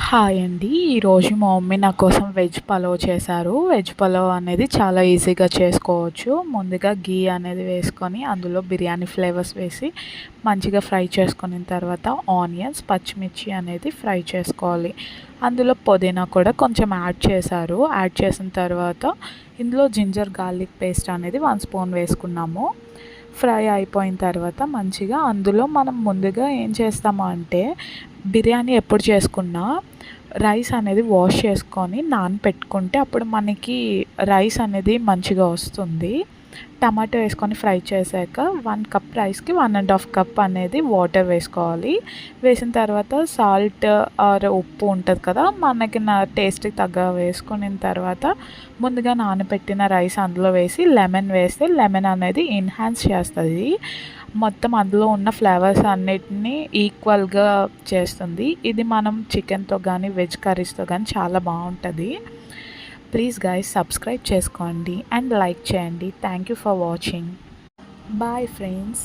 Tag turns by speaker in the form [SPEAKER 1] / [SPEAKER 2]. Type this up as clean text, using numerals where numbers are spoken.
[SPEAKER 1] Hi అండి. ఈరోజు మా మమ్మీ నా కోసం వెజ్ పలావ్ చేశారు. వెజ్ పలావ్ అనేది చాలా ఈజీగా చేసుకోవచ్చు. ముందుగా గీ అనేది వేసుకొని అందులో బిర్యానీ ఫ్లేవర్స్ వేసి మంచిగా ఫ్రై చేసుకున్న తర్వాత ఆనియన్స్, పచ్చిమిర్చి అనేది ఫ్రై చేసుకోవాలి. అందులో పుదీనా కూడా కొంచెం యాడ్ చేశారు. యాడ్ చేసిన తర్వాత ఇందులో జింజర్ గార్లిక్ పేస్ట్ అనేది 1 స్పూన్ వేసుకున్నాము. ఫ్రై అయిపోయిన తర్వాత మంచిగా అందులో మనం ముందుగా ఏం చేస్తాము అంటే బిర్యానీ ఎప్పుడు చేసుకున్నా రైస్ అనేది వాష్ చేసుకొని నానపెట్టుకుంటే అప్పుడు మనకి రైస్ అనేది మంచిగా వస్తుంది. టమాటో వేసుకొని ఫ్రై చేశాక 1 కప్ రైస్కి 1½ కప్ అనేది వాటర్ వేసుకోవాలి. వేసిన తర్వాత సాల్ట్ ఆర్ ఉప్పు ఉంటుంది కదా, మనకి టేస్ట్కి తగ్గ వేసుకున్న తర్వాత ముందుగా నానబెట్టిన రైస్ అందులో వేసి లెమన్ వేస్తే లెమన్ అనేది ఎన్హాన్స్ చేస్తుంది. మొత్తం అందులో ఉన్న ఫ్లేవర్స్ అన్నిటినీ ఈక్వల్గా చేస్తుంది. ఇది మనం చికెన్తో కానీ వెజ్ కర్రీస్తో కానీ చాలా బాగుంటుంది. ప్లీజ్ గైస్ సబ్స్క్రైబ్ చేసుకోండి అండ్ లైక్ చేయండి. Thank you for watching. Bye friends.